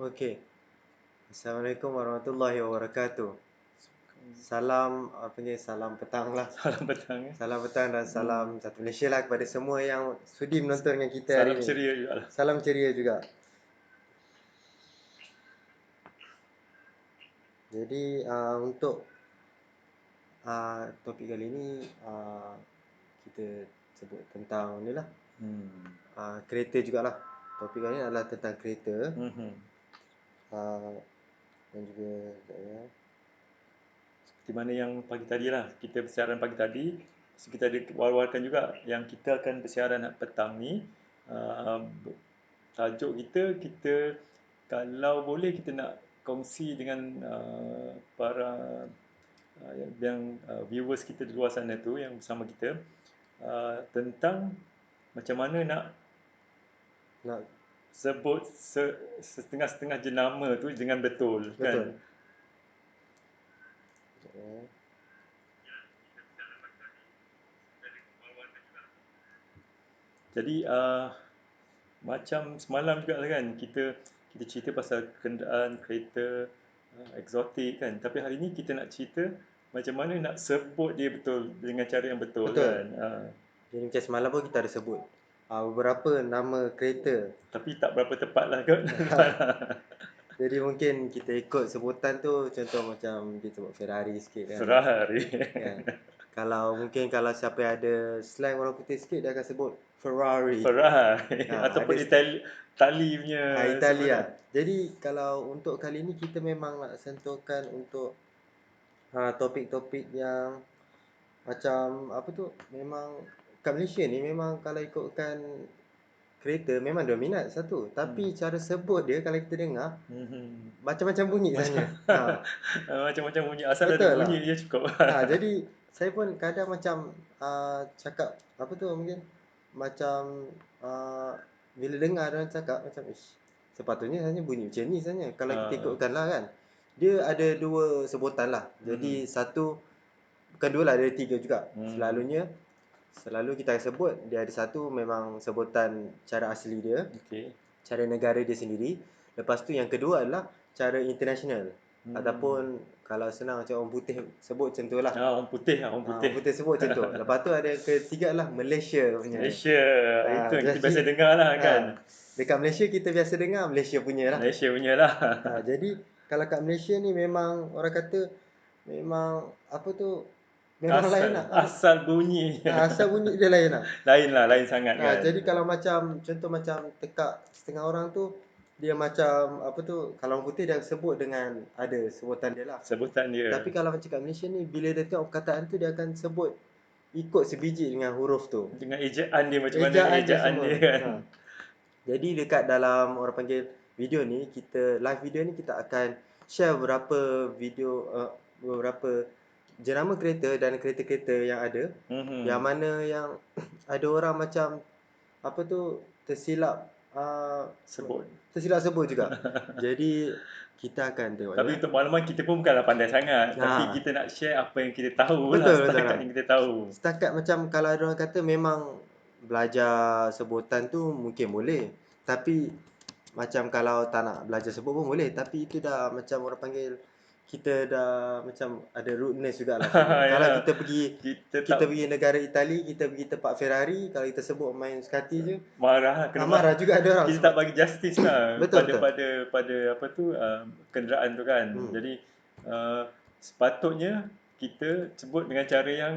Okey. Assalamualaikum warahmatullahi wabarakatuh. Salam, apa ni, salam petang lah. Salam petang ya. Salam petang dan salam satu Malaysia lah kepada semua yang sudi menonton dengan kita hari Salam ini. ceria juga lah. Salam ceria juga. Jadi, untuk topik kali ini, kita sebut tentang ni lah, kereta jugalah. Topik kali ini adalah tentang kereta. Dan juga, sekejap ya. Seperti mana yang pagi tadi lah, kita bersiaran pagi tadi, so kita ada war-warkan juga yang kita akan bersiaran petang ni. Tajuk kita kalau boleh kita nak kongsi dengan para viewers kita di luar sana tu yang bersama kita, tentang macam mana nak sebut setengah-setengah jenama tu dengan betul. Betul. Kan? Jadi macam semalam juga kan kita cerita pasal kenderaan kereta eksotik kan, tapi hari ni kita nak cerita macam mana nak sebut dia betul dengan cara yang betul. Kan. Jadi macam semalam pun kita ada sebut beberapa nama kereta. Tapi tak berapa tepat lah kot. Jadi mungkin kita ikut sebutan tu, contoh macam kita sebut Ferrari sikit kan. Ferrari. Kan? Kalau siapa yang ada slang orang putih sikit, dia akan sebut Ferrari. Ataupun Itali punya Italia. Jadi kalau untuk kali ni kita memang nak sentuhkan untuk topik-topik yang macam apa tu, memang kat Malaysia ni memang kalau ikutkan kereta memang dominat satu, tapi cara sebut dia kalau kita dengar macam-macam bunyi sebenarnya. Macam-macam bunyi, asal Betul ada bunyi lah. je cukup. Jadi saya pun kadang macam cakap apa tu, mungkin macam bila dengar orang cakap macam sepatutnya sebenarnya bunyi macam ni sebenarnya kalau kita ikutkan lah kan. Dia ada dua sebutan lah. Jadi satu, bukan dua lah, ada tiga juga. Selalu kita akan sebut dia ada satu memang sebutan cara asli dia, cara negara dia sendiri. Lepas tu yang kedua adalah cara international, ataupun kalau senang macam orang putih sebut macam tu lah. Orang putih sebut macam tu. Lepas tu ada yang ketiga lah Malaysia punya. Malaysia. Itu yang kita Jadi, biasa dengar lah kan. Dekat Malaysia kita biasa dengar Malaysia punya lah. Malaysia punya lah. Jadi kalau kat Malaysia ni memang orang kata memang apa tu, memang lain lah. Asal bunyi. Asal bunyi dia lain lah. Lain sangat kan. Jadi kalau macam contoh macam tekak setengah orang tu, dia macam apa tu, kalau orang putih dia sebut dengan ada sebutan dia lah. Sebutan dia. Tapi kalau macam kat Malaysia ni, bila dia tengok perkataan tu, dia akan sebut ikut sebiji dengan huruf tu. Dengan ejaan dia, macam mana ejaan dia kan. Jadi dekat dalam orang panggil video ni, live video ni kita akan share beberapa video, beberapa jenama kereta dan kereta-kereta yang ada. Yang mana yang ada orang macam apa tu, tersilap sebut juga. Jadi kita akan tengok. Tapi untuk makluman, kita pun bukanlah pandai sangat. Tapi kita nak share apa yang kita tahu lah. Setakat yang kita tahu. Setakat macam kalau ada orang kata memang belajar sebutan tu mungkin boleh. Tapi macam kalau tak nak belajar sebut pun boleh. Tapi itu dah macam orang panggil, kita dah macam ada rudeness jugalah. Kalau kita pergi negara Itali, kita pergi tempat Ferrari, kalau kita sebut main sekati je, marah juga ada orang. Kita tak bagi justice lah pada apa tu, kenderaan tu kan. Jadi sepatutnya kita sebut dengan cara yang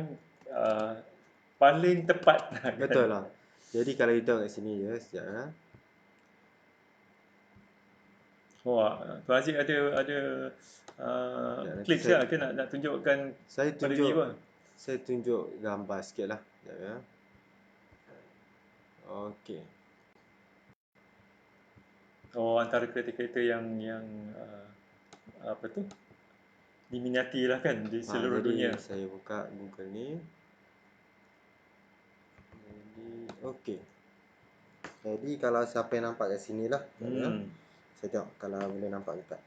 paling tepat. Betul lah. Jadi kalau kita tengok kat sini je, sekejap ya. Tuan Aziz ada clips lah ke nak tunjukkan pada viewer? Saya tunjuk gambar sikit lah. Sekejap ya. Okey. Antara kereta-kereta yang apa tu, diminati lah kan di seluruh dunia. Saya buka Google ni. Okey. Jadi kalau siapa yang nampak kat sini lah, saya tengok kalau boleh nampak ke tak.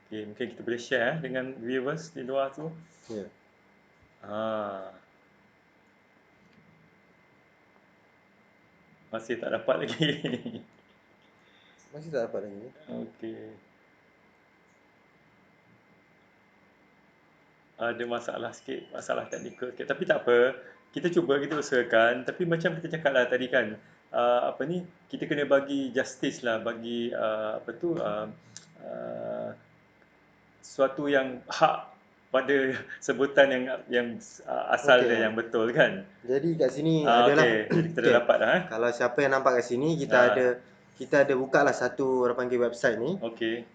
Mungkin kita boleh share dengan viewers di luar tu. Ya. Masih tak dapat lagi. Masih tak dapat lagi. Okey. Ada masalah sikit, masalah teknikal sikit. Tapi tak apa. Kita usahakan. Tapi macam kita cakap lah tadi kan, apa ni, kita kena bagi justice lah, bagi apa tu, sesuatu yang hak pada sebutan yang asal Okey. dia yang betul kan. Jadi kat sini adalah Okey, jadi kita dah okey. dapat dah. Kalau siapa yang nampak kat sini, Ah, kita ada buka lah satu orang panggil website ni. okey.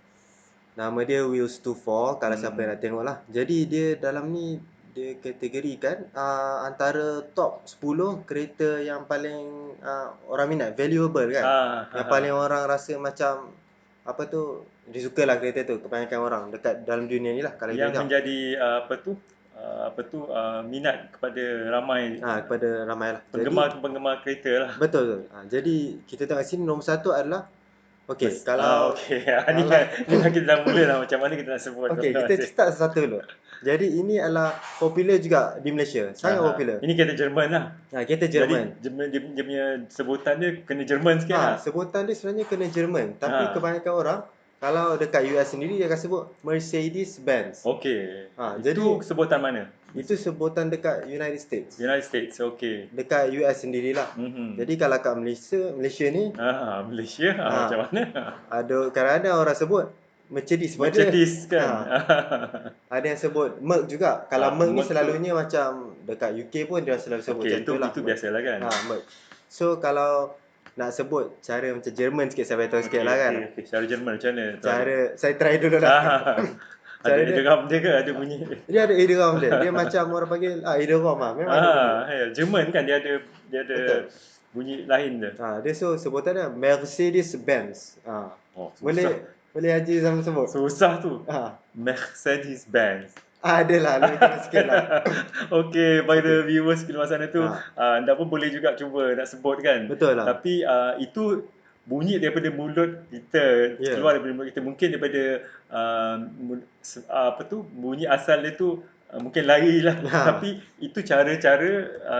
Nama dia Wheels24 kalau siapa yang Hmm. nak tengok lah. Jadi dia dalam ni dia kategorikan antara top 10 kereta yang paling orang minat, valuable kan. Yang paling orang rasa macam apa tu, dia suka lah kereta tu kebanyakan orang dekat dalam dunia ni lah kalau kita Yang tengok. menjadi minat kepada ramai Kepada ramai lah. Jadi penggemar kereta lah. betul. Jadi kita tengok sini nombor satu adalah okey, kalau Okey. Ni kan kita dah mula lah, macam mana kita nak sebut. okey, kita start satu dulu. Jadi ini adalah popular juga di Malaysia, sangat popular. Ini kereta Jerman lah. Kereta Jerman. Jadi dia punya sebutan dia kena Jerman sikit lah. Sebutan dia sebenarnya kena Jerman, tapi kebanyakan orang kalau dekat US sendiri dia akan sebut Mercedes-Benz. Okey. Jadi Itu sebutan mana? itu sebutan dekat United States. United States. Okey. Dekat US sendirilah. Jadi kalau kat Malaysia ni Malaysia macam mana? ada kadang-kadang orang sebut Mercedes kan. Ada yang sebut Merc juga. Kalau Merc ni Merc selalunya macam dekat UK pun dia selalu sebut macam tu lah. Itu biasalah kan. Merc. So kalau nak sebut cara macam Jerman sikit, saya beritahu sikit lah kan. Cara Jerman macam mana? Saya try dulu lah. Ada idram dia ke? Ada bunyi? Dia ada idram dia. Dia macam orang panggil idram lah. Memang ada bunyi. Jerman kan dia ada Betul. bunyi lain dia. Dia sebutan dia Mercedes-Benz. Boleh Haji Zaman sebut. Susah tu. Mercedes-Benz. Adalah, lebih kurang sikit lah. Okey, pada viewers di luar sana tu, anda pun boleh juga cuba nak sebut kan. Betul lah. Tapi itu bunyi daripada mulut kita, keluar daripada mulut kita. Mungkin daripada bunyi asal dia tu mungkin lari lah. Tapi itu cara-cara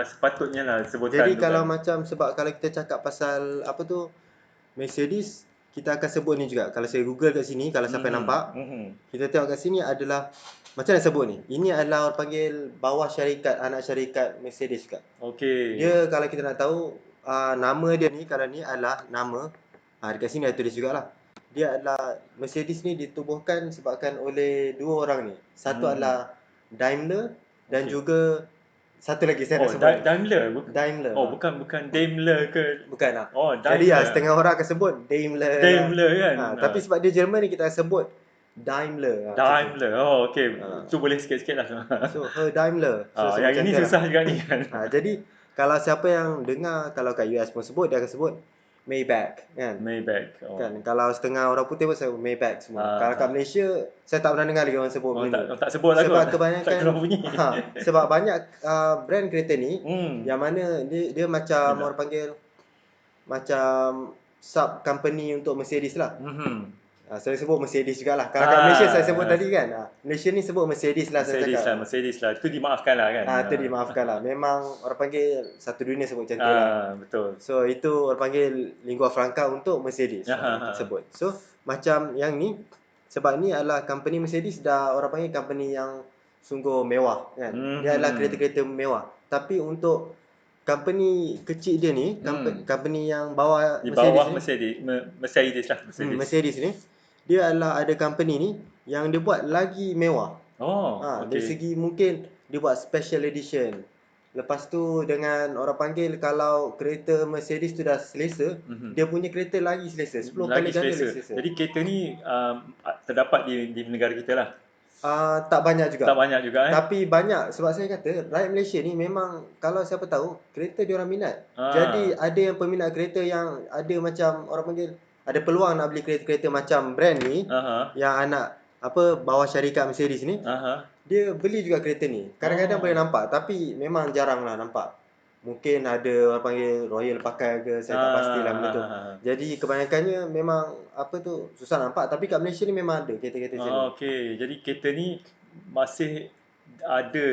sepatutnya lah sebutan. Jadi kalau macam, sebab kalau kita cakap pasal apa tu, Mercedes, kita akan sebut ni juga. Kalau saya Google kat sini, kalau siapa nampak, kita tengok kat sini adalah, macam nak sebut ni, ini adalah orang panggil bawah syarikat, anak syarikat Mercedes juga. Okey. Dia kalau kita nak tahu, nama dia ni, kalau ni adalah nama, dekat sini ada tulis jugalah. Dia adalah, Mercedes ni ditubuhkan sebabkan oleh dua orang ni. Satu adalah Daimler dan juga satu lagi saya nak sebut. Daimler. Bukan Daimler ke? Bukan lah. Daimler. Jadi setengah orang akan sebut Daimler kan. tapi sebab dia Jerman ni kita akan sebut Daimler. Okey. Tu boleh sikit-sikit lah. So her Daimler. Yang ini susah juga ni kan. Jadi kalau siapa yang dengar, kalau kat US pun sebut, dia akan sebut Maybach kan. Kan. Kalau setengah orang putih pun sebut Maybach semua. Kalau kat Malaysia saya tak pernah dengar lagi orang sebut benda ni. Tak sebut lah. Sebab kebanyakan tak keluar bunyi. Sebab banyak brand kereta ni yang mana dia macam orang panggil macam sub company untuk Mercedes lah. Saya sebut Mercedes jugalah. Kalau kat Malaysia saya sebut tadi kan. Malaysia ni sebut Mercedes lah. Mercedes lah. Itu dimaafkan lah kan. Itu dimaafkan lah. Memang orang panggil satu dunia sebut macam tu lah. Betul. So itu orang panggil lingua franca untuk Mercedes. Sebut. So macam yang ni, sebab ni adalah company Mercedes dah orang panggil company yang sungguh mewah kan. Dia adalah kereta-kereta mewah. Tapi untuk company kecil dia ni, company yang bawah Mercedes ni, dia adalah ada company ni yang dia buat lagi mewah. Dari segi mungkin dia buat special edition. Lepas tu dengan orang panggil, kalau kereta Mercedes tu dah selesa, dia punya kereta lagi selesa, 10 kali ganda selesa. Jadi kereta ni terdapat di negara kita lah. Tak banyak juga. Tapi banyak, sebab saya kata rakyat Malaysia ni memang, kalau siapa tahu kereta dia orang minat. Jadi ada yang peminat kereta yang ada macam orang panggil, ada peluang nak beli kereta-kereta macam brand ni, yang anak bawah syarikat Mercedes ni, dia beli juga kereta ni. Kadang-kadang boleh nampak, tapi memang jarang lah nampak. Mungkin ada orang panggil Royal pakai ke, saya tak pastilah benda tu. Jadi kebanyakannya memang susah nampak. Tapi kat Malaysia ni memang ada kereta-kereta macam ni. Okey, jadi kereta ni masih ada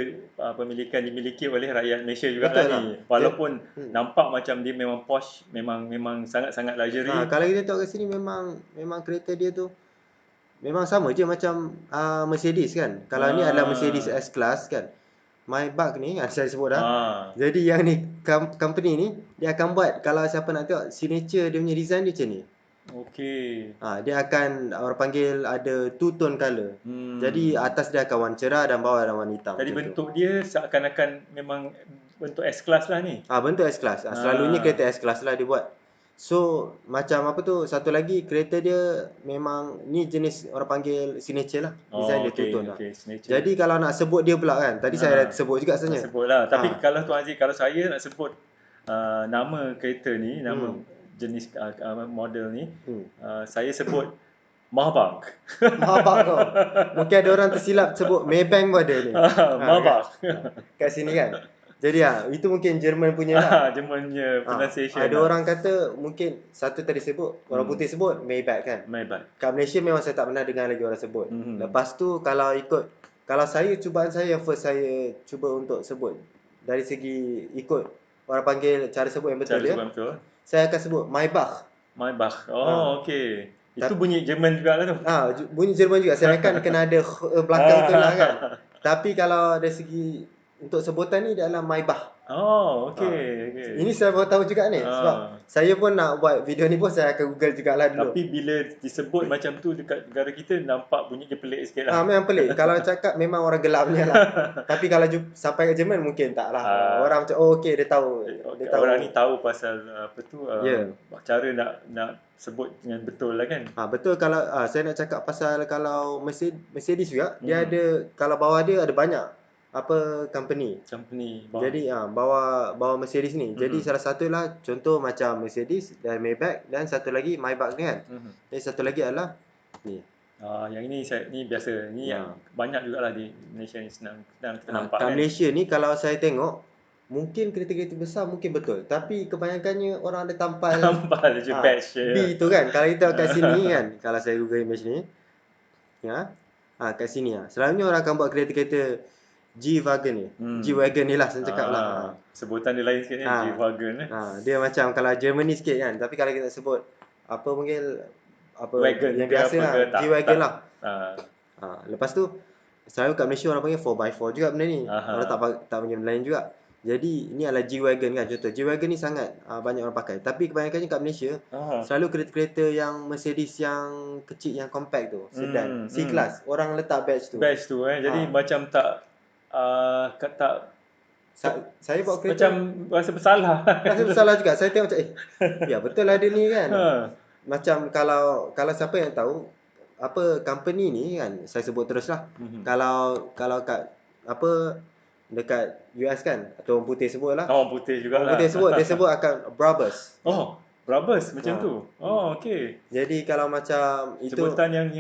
pemilikan dimiliki oleh rakyat Malaysia jugalah Betul lah. ni. Walaupun Hmm. nampak macam dia memang posh, memang sangat-sangat luxury. Kalau kita tengok kat sini memang kereta dia tu memang sama je macam Mercedes kan. Kalau ni adalah Mercedes S-Class kan. Maybach ni saya sebut dah. Jadi yang ni company ni dia akan buat, kalau siapa nak tengok signature dia punya design dia macam ni. Okey. Dia akan orang panggil ada two tone color. Jadi atas dia akan warna cerah dan bawah ada warna hitam. Jadi macam tu. bentuk dia seakan-akan memang bentuk S-Class lah ni. Bentuk S-Class. Selalunya kereta S-Class lah dia buat. So macam apa tu, satu lagi kereta dia memang ni jenis orang panggil signature lah. Design dia two tone lah. Signature. Jadi kalau nak sebut dia pula kan, tadi saya dah sebut juga sebenarnya. Sebut lah. Tapi kalau Tuan Aziz, kalau saya nak sebut nama kereta ni, nama jenis model ni, saya sebut Maybach. Maybach kau. Mungkin ada orang tersilap sebut Maybank pun ada ni. Maybach. Kat sini kan. Jadi itu mungkin Jerman punya lah. Jerman punya pronunciation. Ada orang kata mungkin satu tadi sebut, orang putih sebut Maybach kan. Maybach. Kat Malaysia memang saya tak pernah dengar lagi orang sebut. Lepas tu kalau saya, cubaan saya yang first saya cuba untuk sebut dari segi ikut orang panggil cara sebut yang betul dia. Saya akan sebut Maybach. Maybach. Okey. Itu bunyi Jerman jugalah tu. Bunyi Jerman juga. Saya akan kena ada belakang tu lah kan. Tapi kalau dari segi untuk sebutan ni dia adalah Maybach. Okey. Ini saya baru tahu juga ni. Sebab saya pun nak buat video ni pun saya akan Google jugalah dulu. Tapi bila disebut macam tu dekat negara kita, nampak bunyi dia pelik sikit lah. Memang pelik. Kalau cakap memang orang gelap punya lah. Tapi kalau sampai ke Jerman mungkin tak lah. Orang macam okey dia tahu. Orang ni tahu pasal cara nak sebut dengan betul lah kan. Betul. Kalau saya nak cakap pasal kalau Mercedes juga, dia ada, kalau bawah dia ada banyak company bawah. Jadi bawah Mercedes ni. Jadi salah satu lah contoh macam Mercedes dan Maybach, dan satu lagi Maybach ni kan. Jadi satu lagi adalah ni. Yang ini ni biasa. Ni yang banyak jugalah di Malaysia ni, senang kita nampak kat kan. Malaysia ni kalau saya tengok mungkin kereta-kereta besar mungkin betul, tapi kebanyakannya orang ada tampal je badge B tu kan. Kalau kita kat sini kan, kalau saya Google image ni kat sini selalunya orang akan buat kereta-kereta G-Wagon ni. G-Wagon ni lah saya cakap lah. Sebutan dia lain sikit ni, G-Wagon. Dia macam kalau Germany sikit kan. Tapi kalau kita sebut wagon yang biasa lah, G-Wagon lah. Lepas tu selalu kat Malaysia orang panggil 4x4 juga benda ni. Orang tak panggil benda lain juga. Jadi ini adalah G-Wagon kan. Contoh G-Wagon ni sangat banyak orang pakai. Tapi kebanyakannya kat Malaysia selalu kereta-kereta yang Mercedes yang kecil, yang compact tu, sedan, C-Class. Orang letak badge tu. Jadi macam tak saya bawa kereta macam rasa bersalah. Rasa bersalah juga. Saya tengok macam ya betul lah dia ni kan. Macam kalau siapa yang tahu company ni kan, saya sebut terus lah. Kalau kat dekat US kan, atau orang putih sebut lah. Orang putih juga lah. Orang putih sebut, dia sebut akan Brabus. Brabus macam tu. Okey. Jadi kalau macam itu sebutan yang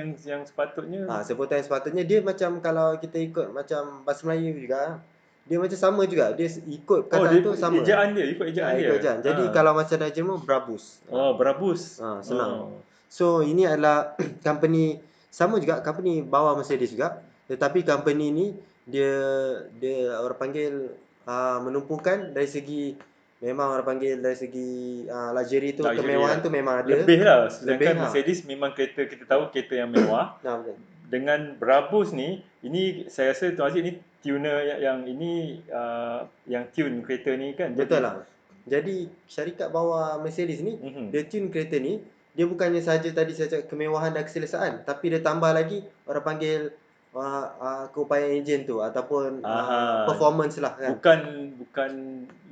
sepatutnya. Sebutan yang sepatutnya dia macam kalau kita ikut macam bahasa Melayu juga, dia macam sama juga. Dia ikut kata tu sama. Ejaan dia, ikut ejaan dia. Jadi kalau macam dah Jerman, Brabus. Brabus. Senang. So ini adalah company sama juga, company bawah Mercedes juga. Tetapi company ni dia orang panggil menumpukan dari segi, memang orang panggil dari segi luxury tu, kemewahan tu memang ada. Lebih lah. Sedangkan Mercedes memang kereta, kita tahu kereta yang mewah. Dengan Brabus ni, ini saya rasa Tuan Aziz ni tuner yang ini yang tune kereta ni kan. Betul lah. Jadi syarikat bawah Mercedes ni, dia tune kereta ni, dia bukannya saja tadi saya cakap kemewahan dan keselesaan, tapi dia tambah lagi orang panggil keupayaan enjin tu ataupun performance lah kan. Bukan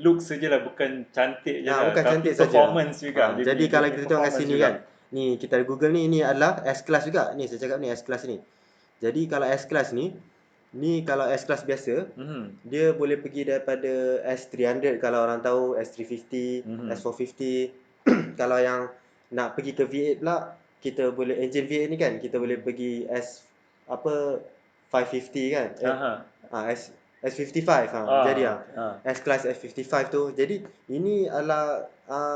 look sajalah, bukan cantik je lah, bukan cantik saja, performance juga. Jadi kalau kita tengok kat sini kan, ni kita Google ni, ini adalah S-Class juga. Ni saya cakap ni S-Class ni. Jadi kalau S-Class ni kalau S-Class biasa, dia boleh pergi daripada S300 kalau orang tahu, S350, S450. Kalau yang nak pergi ke V8 pula, kita boleh engine V8 ni kan, kita boleh pergi S550 kan. S55 jadi S-Class S55 tu. Jadi ini adalah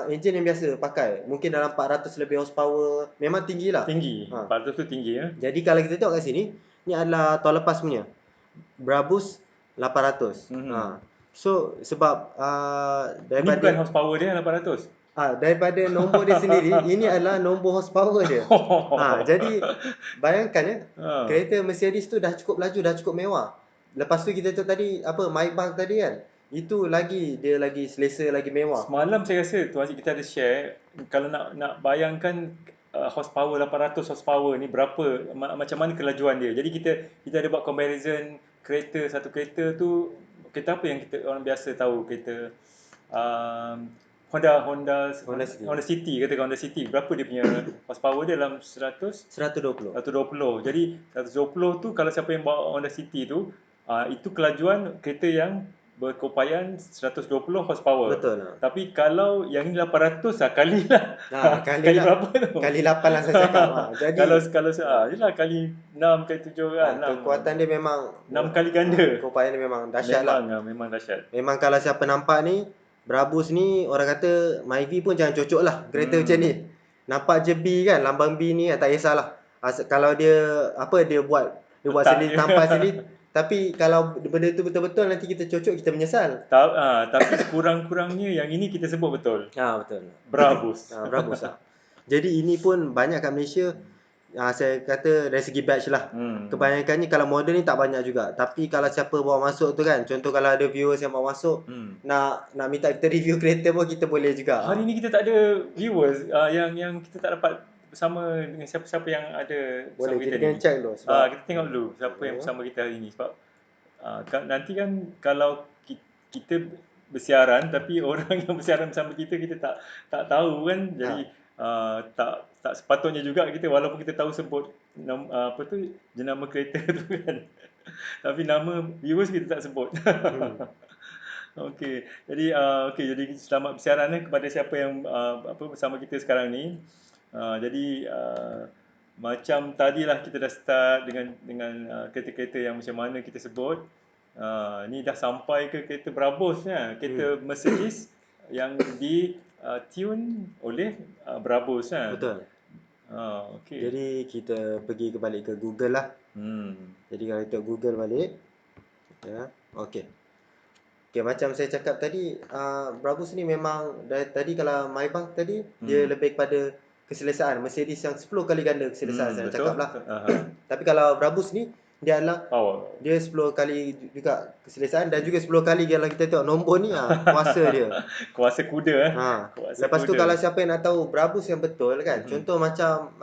enjin yang biasa pakai. Mungkin dalam 400 lebih horsepower. Memang tinggi lah. Tinggi. 400 tu tinggi ya. Jadi kalau kita tengok kat sini, ni adalah tahun lepas punya. Brabus 800. So sebab Ini bukan daripada horsepower dia 800. daripada nombor dia sendiri, ini adalah nombor horsepower dia. Jadi bayangkan ya, kereta Mercedes tu dah cukup laju, dah cukup mewah. Lepas tu kita tu tadi apa Maybach tadi kan, itu lagi dia lagi selesa, lagi mewah. Semalam saya rasa Tuan Haji kita ada share, kalau nak bayangkan horsepower 800 horsepower ni berapa, macam mana kelajuan dia. Jadi kita ada buat comparison kereta, satu kereta tu, kereta apa yang kita orang biasa tahu, kereta Honda City, katakan Honda City, berapa dia punya horsepower dia, dalam 100 120. 120. Jadi 120 tu kalau siapa yang bawa Honda City tu, itu kelajuan kereta yang berkeupayaan 120 horsepower. Betul. Tapi kalau yang ni 800 kalilah. Kali berapa tu? Kali 8 lah saya cakap. Jadi kalau yalah kali 6 kali 7 kan. kekuatan dia memang 6 kali ganda. Keupayaan dia memang dahsyat lah. Memang dahsyat. Memang kalau siapa nampak ni, Brabus ni orang kata Myvi pun jangan cocok lah kereta macam ni. Nampak je B kan, lambang B ni tak kisahlah. Kalau dia dia buat sendiri, tampal sendiri. Tapi kalau benda tu betul-betul nanti kita cocok, kita menyesal. Tapi sekurang-kurangnya yang ini kita sebut betul. Betul. Brabus. Brabus lah. Jadi ini pun banyak kat Malaysia. Saya kata dari segi batch lah. Kebanyakannya kalau model ni tak banyak juga. Tapi kalau siapa bawa masuk tu kan, contoh kalau ada viewers yang bawa masuk, nak minta kita review kereta pun kita boleh juga. Hari ni kita tak ada viewers yang kita tak dapat bersama dengan siapa-siapa yang ada boleh bersama kita kita ni. check dulu sebab kita tengok dulu siapa yang bersama kita hari ni, sebab nanti kan kalau kita bersiaran tapi orang yang bersiaran bersama kita tak tahu kan. Jadi tak sepatutnya juga kita, walaupun kita tahu sebut jenama kereta tu kan, tapi nama viewers kita tak sebut. Okey. Jadi selamat bersiaran kepada siapa yang bersama kita sekarang ni. Jadi macam tadilah kita dah start dengan kereta-kereta yang macam mana kita sebut. Ni dah sampai ke kereta Brabus ya, kereta Mercedes yang di tune oleh Brabus kan. Betul. Okey. Jadi kita pergi balik ke Google lah. Jadi kalau kita Google balik, ya, okey. Macam saya cakap tadi, Brabus ni memang tadi kalau Maybach tadi dia lebih kepada keselesaan. Mercedes yang 10 kali ganda keselesaan saya cakap lah. Tapi kalau Brabus ni dia adalah dia 10 kali juga keselesaan, dan juga 10 kali kalau kita tengok nombor ni kuasa dia. Kuasa kuda Lepas tu kalau siapa yang nak tahu Brabus yang betul kan, contoh macam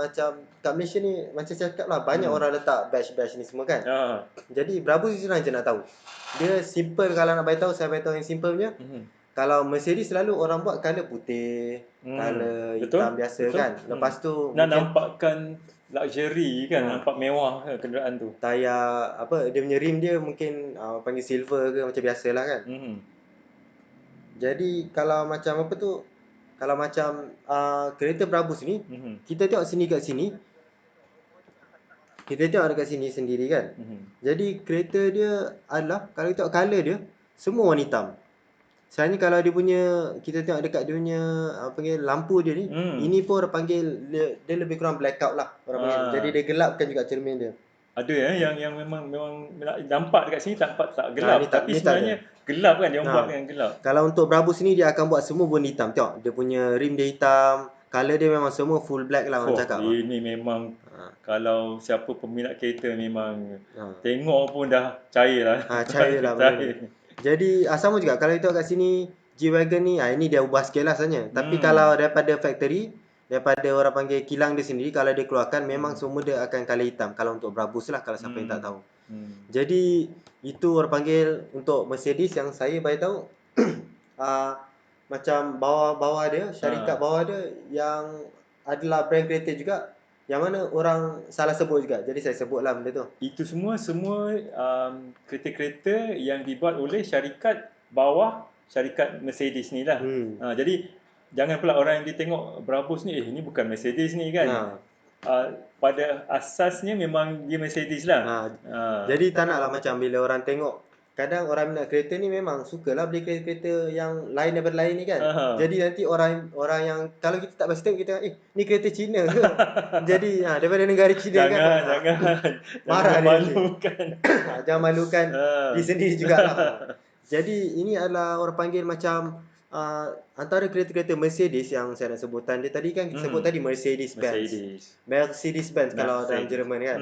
kat Malaysia ni, macam saya cakap lah, banyak orang letak badge ni semua kan. Jadi Brabus ni senang je nak tahu. Dia simple, kalau nak beritahu saya beritahu yang simple punya. Kalau Mercedes selalu orang buat color putih, color hitam biasa kan. Lepas tu nak nampakkan luxury kan, nampak mewah kenderaan tu. Tayar dia punya rim dia mungkin panggil silver ke, macam biasalah kan. Jadi kalau macam kalau macam kereta Brabus ni, kita tengok sini kat sini. Kita tengok dekat sini sendiri kan. Jadi kereta dia adalah, kalau tengok color dia semua warna hitam. Sebenarnya kalau dia punya, kita tengok dekat dia punya panggil lampu dia ni, ini pun orang panggil dia lebih kurang blackout lah orang panggil. Jadi dia gelapkan juga cermin dia. Ada yang memang nampak dekat sini tak gelap, tapi sebenarnya gelap kan, dia buat dengan gelap. Kalau untuk Brabus ni dia akan buat semua warna hitam. Tengok dia punya rim dia hitam, color dia memang semua full black lah orang cakap. Ini memang kalau siapa peminat kereta memang tengok pun dah cair lah. Cair lah. Jadi sama juga kalau tengok kat sini G-Wagon ni, ini dia ubah sikit lah sebenarnya. Tapi kalau daripada factory, daripada orang panggil kilang dia sendiri, kalau dia keluarkan memang semua dia akan color hitam. Kalau untuk Brabus lah, kalau siapa yang tak tahu. Jadi itu orang panggil untuk Mercedes yang saya beritahu. Macam bawah dia, syarikat bawah dia yang adalah brand kereta juga, yang mana orang salah sebut juga. Jadi saya sebutlah benda tu. Itu semua kereta-kereta yang dibuat oleh syarikat bawah syarikat Mercedes ni lah. Jadi jangan pula orang yang ditengok Brabus ni, ini bukan Mercedes ni kan. Pada asasnya memang dia Mercedes lah. Jadi tak naklah macam bila orang tengok kadang orang minat kereta ni memang sukalah beli kereta-kereta yang lain daripada lain ni kan. Aha. Jadi nanti orang orang yang kalau kita tak pasti tengok, kita ni kereta Cina ke? Jadi daripada negara Cina kan. Jangan, jangan Marah dia nanti. memalukan. Jangan malukan Ah. diri sendiri jugalah. Jadi ini adalah orang panggil macam antara kereta-kereta Mercedes yang saya nak sebutan dia tadi kan, kita sebut tadi Mercedes-Benz. Mercedes-Benz kalau dalam Jerman kan.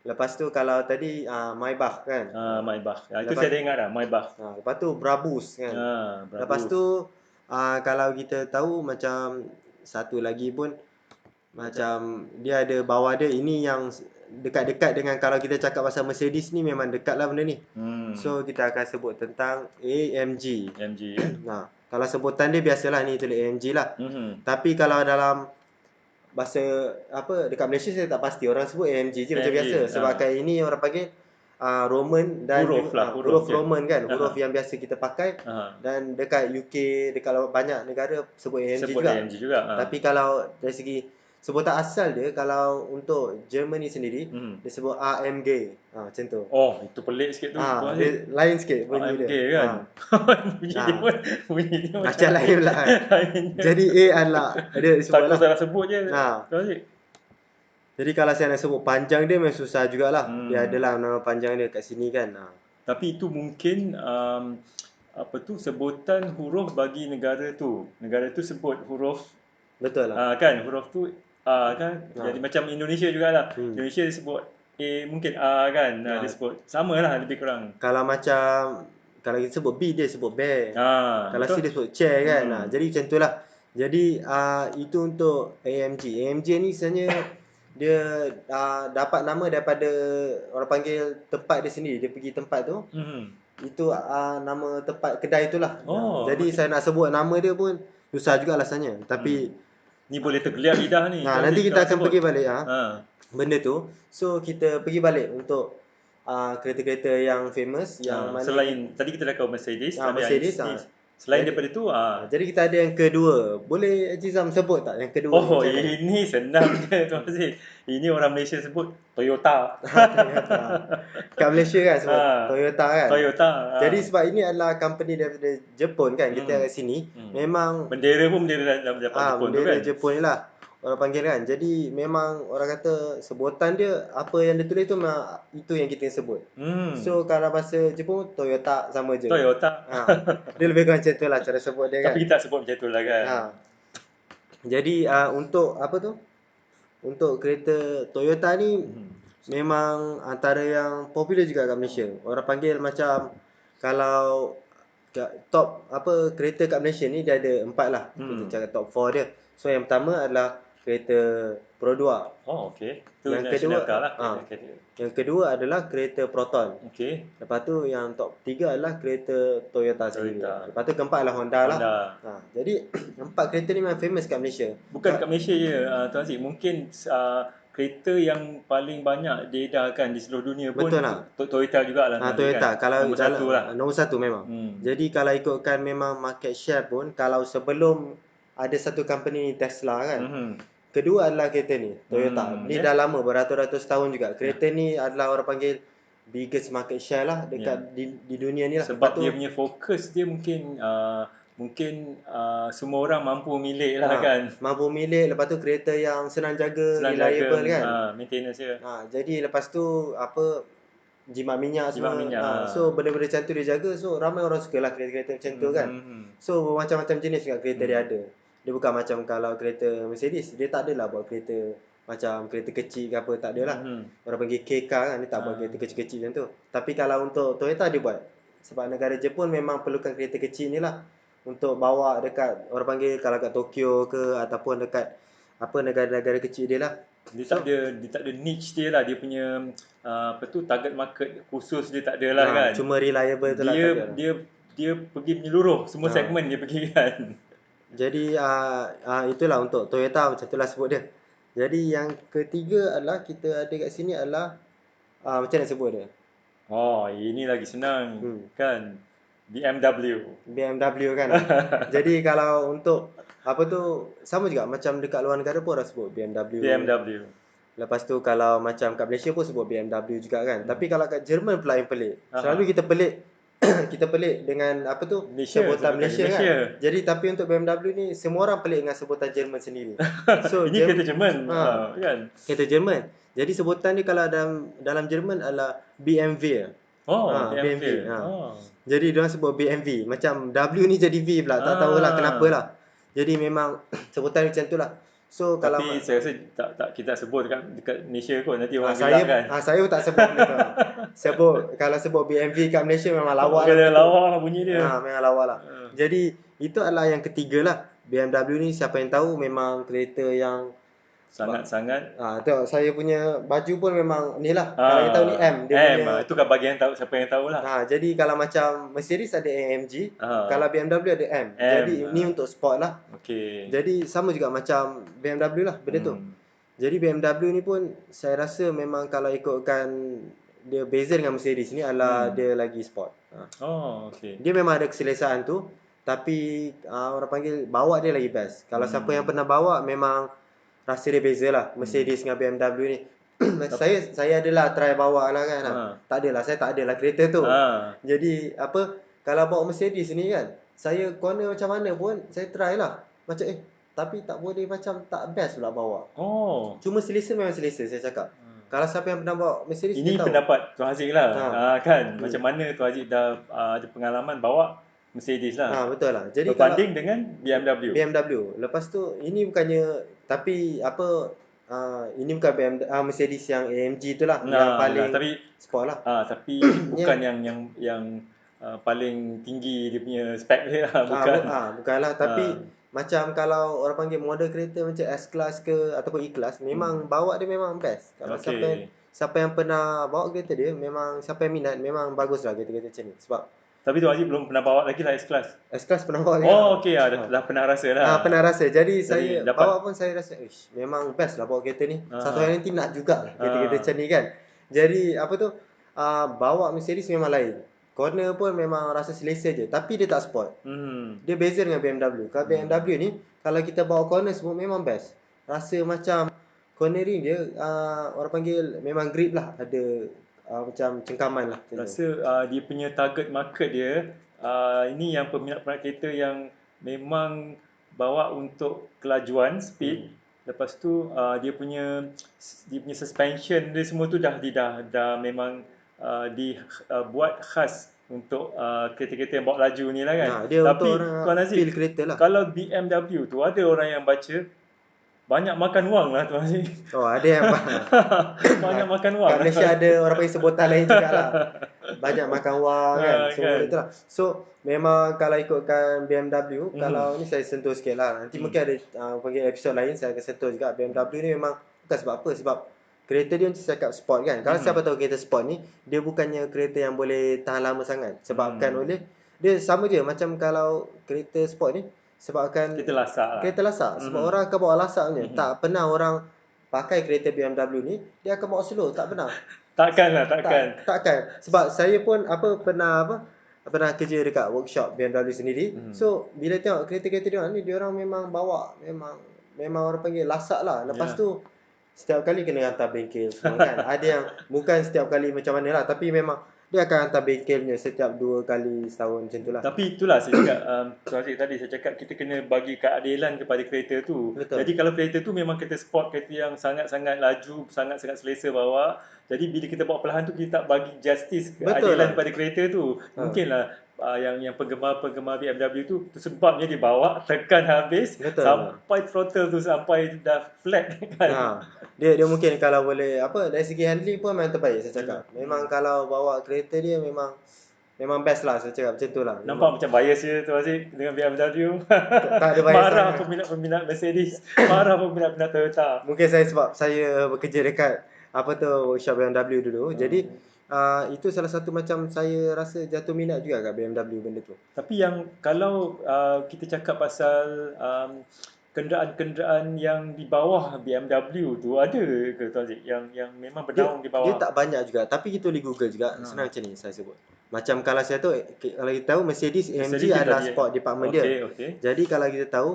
Lepas tu kalau tadi Maybach kan. Maybach. Itu Lepas- saya dah ingat dah, Maybach. Lepas tu Brabus kan. Brabus. Lepas tu kalau kita tahu macam satu lagi pun macam dia ada bawah dia, ini yang dekat-dekat dengan kalau kita cakap pasal Mercedes ni memang dekat lah benda ni. So kita akan sebut tentang AMG. AMG ya. Kalau sebutan dia biasalah ni tulis AMG lah. Tapi kalau dalam bahasa apa dekat Malaysia saya tak pasti, orang sebut AMG je macam AMG, biasa sebabkan ini orang panggil Roman dan huruf Roman kan, huruf yang biasa kita pakai. Dan dekat UK, dekat banyak negara sebut AMG juga. Tapi kalau dari segi sebutan asal dia, kalau untuk Germany sendiri dia sebut AMG. Macam tu. Oh, itu pelik sikit tu. Dia lain sikit bunyi AMG dia. Kan? bunyi dia macam lain pula kan. Jadi A adalah dia sebut takut salah sebut je. Jadi kalau saya nak sebut panjang dia memang susah jugalah. Dia adalah nama panjang dia kat sini kan. Tapi itu mungkin apa tu sebutan huruf bagi negara tu. Negara tu sebut huruf. Betul lah. Kan huruf tu kan. Jadi macam Indonesia jugalah. Indonesia dia sebut A, mungkin A kan. Dia sebut samalah lebih kurang. Kalau macam kalau kita sebut B dia sebut bear. Kalau betul? C dia sebut chair kan. Jadi macam itulah. Jadi itu untuk AMG. AMG ni sebenarnya dia dapat nama daripada orang panggil tempat dia sendiri. Dia pergi tempat tu. Itu nama tempat kedai itulah. Jadi saya nak sebut nama dia pun susah jugalah rasanya. Tapi ni boleh tergeliat lidah ni. Nanti kita akan pergi balik benda tu. So kita pergi balik untuk kereta-kereta yang famous yang mana selain tadi kita dah kau Mercedes, Mercedes selain daripada tu jadi kita ada yang kedua. Boleh Haji Zam sebut tak yang kedua? Ini senang je Tuan Aziz. Ini orang Malaysia sebut Toyota. Kat Malaysia kan sebut Toyota kan. Jadi sebab ini adalah company daripada Jepun kan. Kita kat sini memang bendera pun bendera dapat Jepun tu kan. Bendera Jepun ni lah orang panggil kan. Jadi memang orang kata sebutan dia apa yang dia tulis tu memang itu yang kita sebut. So kalau bahasa Jepun Toyota sama je. Toyota. Dia lebih kurang macam tu lah cara sebut dia kan. Tapi kita sebut macam tu lah kan. Jadi untuk apa tu? Untuk kereta Toyota ni memang antara yang popular juga kat Malaysia. Orang panggil macam kalau top apa kereta kat Malaysia ni dia ada 4 lah. Kita cakap top 4 dia. So yang pertama adalah kereta Pro 2. Okey. Tu yang kedua lah. Yang kedua adalah kereta Proton. Okey. Lepas tu yang top 3 adalah kereta Toyota sendiri. Lepas tu keempat adalah Honda lah. Jadi 4 kereta ni memang famous kat Malaysia. Bukan kat Malaysia je Tuan Aziz. Mungkin kereta yang paling banyak diedarkan di seluruh dunia pun Toyota jugalah. Toyota kalau nombor satu lah. Nombor satu memang. Jadi kalau ikutkan memang market share pun, kalau sebelum ada satu company Tesla kan. Kedua adalah kereta ni Toyota. Ni dah lama beratus-ratus tahun juga. Kereta ni adalah orang panggil biggest market share lah dekat di dunia ni lah. Sebab dia punya fokus dia mungkin semua orang mampu milik lah kan. Mampu milik. Lepas tu kereta yang senang jaga, reliable kan. Maintenance dia. Jadi lepas tu apa jimat minyak semua. So benda-benda macam tu dia jaga. So ramai orang suka lah kereta-kereta macam tu kan. So macam-macam jenis juga kereta dia ada. Dia bukan macam kalau kereta Mercedes, dia tak adalah buat kereta macam kereta kecil ke apa, tak adalah. Orang panggil K-car kan, dia tak buat kereta kecil-kecil macam tu. Tapi kalau untuk Toyota dia buat. Sebab negara Jepun memang perlukan kereta kecil ni lah untuk bawa dekat orang panggil kalau kat Tokyo ke ataupun dekat apa negara-negara kecil dia lah. Dia tak ada niche dia lah, dia punya target market khusus dia tak ada lah kan. Cuma reliable tu lah. Dia pergi menyeluruh semua segmen dia pergi kan. Jadi itulah untuk Toyota macam itulah sebut dia. Jadi yang ketiga adalah kita ada kat sini adalah macam nak sebut dia. Ini lagi senang kan. BMW kan. Jadi kalau untuk apa tu sama juga macam dekat luar negara pun orang sebut BMW. Lepas tu kalau macam kat Malaysia pun sebut BMW juga kan. Tapi kalau kat Jerman pula yang pelik. Selalu kita pelik kita pelik dengan apa tu Malaysia, sebutan sebutan Malaysia kan. Malaysia. Jadi tapi untuk BMW ni semua orang pelik dengan sebutan Jerman sendiri. So Ini kereta Jerman, kan? kereta Jerman. Jadi sebutan dia kalau dalam Jerman adalah BMW. Oh, BMW. BMW. Oh. Jadi diorang sebut BMW. Macam W ni jadi V pula. Tak tahulah kenapa lah. Jadi memang sebutan macam tu lah. So kalau Tapi saya rasa tak kita tak sebut dekat Malaysia kot, nanti orang saya gelak kan. saya pun tak sebut benda tu. Kalau sebut BMW kat Malaysia memang lawak lah. Kena lawak lah bunyi dia. Memang lawak lah. Jadi itu adalah yang ketiga lah. BMW ni siapa yang tahu memang kereta yang sangat-sangat. Tengok saya punya baju pun memang ni lah. Kalau kita tahu ni M. Dia punya, itu kan bagi yang tahu, siapa yang tahu lah. Jadi kalau macam Mercedes ada AMG, kalau BMW ada M. Jadi ni untuk sport lah. Okay. Jadi sama juga macam BMW lah benda tu. Jadi BMW ni pun saya rasa memang kalau ikutkan dia beza dengan Mercedes ni adalah dia lagi sport. Okay. Dia memang ada keselesaan tu, tapi orang panggil bawa dia lagi best. Kalau siapa yang pernah bawa memang rasa dia beza lah Mercedes dengan BMW ni. saya adalah try bawa lah kan. Tak adalah, saya tak adalah kereta tu. Jadi kalau bawa Mercedes ni kan, saya corner macam mana pun saya try lah. Macam tapi tak boleh, macam tak best pula bawa. Cuma selesa memang selesa saya cakap. Kalau siapa yang pernah bawa Mercedes ini pendapat Tuan Haziq lah. Kan macam mana Tuan Haziq dah ada pengalaman bawa Mercedes lah. Betul lah. Jadi berbanding dengan BMW. Lepas tu ini bukannya, tapi ini bukan Mercedes yang AMG tu lah, yang paling tapi sport lah. Tapi bukan yang paling tinggi dia punya spek dia lah, bukan. Bukanlah, tapi macam kalau orang panggil model kereta macam S-Class ke ataupun E-Class, memang bawa dia memang best. Kalau siapa yang pernah bawa kereta dia, memang siapa yang minat, memang bagus lah kereta-kereta macam ni. Sebab tapi Tuan Haziq belum pernah bawa lagi lah S-Class. S-Class pernah bawa lagi. Okay lah, dah pernah rasa lah. Pernah rasa. Jadi saya bawa pun saya rasa memang best lah bawa kereta ni. Satu hari nanti nak jugalah kereta-kereta macam ni kan. Jadi bawa Mercedes memang lain. Corner pun memang rasa selesa je, tapi dia tak sport. Dia beza dengan BMW. Kalau BMW ni, kalau kita bawa corner semua memang best. Rasa macam cornering dia orang panggil memang grip lah, ada macam cengkaman lah. Rasa dia punya target market dia ini yang peminat-peminat kereta yang memang bawa untuk kelajuan, speed. Lepas tu dia punya suspension dia semua tu dah memang dibuat khas untuk kereta-kereta yang bawa laju ni lah kan. Tapi Tuan Haziq, lah. Kalau BMW tu ada orang yang baca banyak makan wang lah Tuan Haziq. Ada yang banyak makan wang. Kat Malaysia ada orang panggil sebutan lain juga lah. Banyak makan wang kan. Semua itu lah. So memang kalau ikutkan BMW, kalau ni saya sentuh sikit lah. Nanti mungkin ada panggil episod lain saya akan sentuh juga. BMW ni memang bukan sebab apa. Sebab kereta dia macam cakap sport kan. Kalau siapa tahu kereta sport ni, dia bukannya kereta yang boleh tahan lama sangat. Sebabkan oleh dia sama je macam kalau kereta sport ni, sebabkan kereta lasak. Sebab orang akan bawa lasak punya. Tak pernah orang pakai kereta BMW ni dia akan bawa slow, tak pernah. Takkan. Sebab saya pun pernah kerja dekat workshop BMW sendiri. So bila tengok kereta-kereta dia ni, dia orang memang bawa memang orang panggil lasak lah. Lepas tu setiap kali kena hantar bengkel semua kan. Ada yang bukan setiap kali macam mana lah, tapi memang dia akan hantar bengkelnya setiap 2 kali setahun macam tu lah. Tapi itulah saya cakap, Tuan Haziq tadi saya cakap kita kena bagi keadilan kepada kereta tu. Betul. Jadi kalau kereta tu memang kereta sport, kereta yang sangat-sangat laju, sangat-sangat selesa bawa. Jadi bila kita bawa perlahan tu, kita tak bagi justice, keadilan kepada kereta tu. Mungkinlah yang penggemar-penggemar BMW tu sebabnya dia bawa tekan habis. Sampai throttle tu sampai dah flat kan. Dia mungkin kalau boleh dari segi handling pun memang terbaik saya cakap. Memang kalau bawa kereta dia memang best lah saya cakap macam tu lah. Nampak macam bias je Tuan Haziq dengan BMW. Tak ada bias. Marah peminat-peminat Mercedes, marah peminat-peminat Toyota. Mungkin sebab saya bekerja dekat workshop BMW dulu. Jadi itu salah satu macam saya rasa jatuh minat juga kat BMW benda tu. Tapi yang kalau kita cakap pasal kenderaan-kenderaan yang di bawah BMW tu, ada ke Tuan Haziq yang memang bernaung di bawah? Dia tak banyak juga, tapi kita boleh Google juga. Senang macam ni saya sebut. Macam kalau saya tahu, kalau kita tahu Mercedes AMG adalah sport department dia. Jadi kalau kita tahu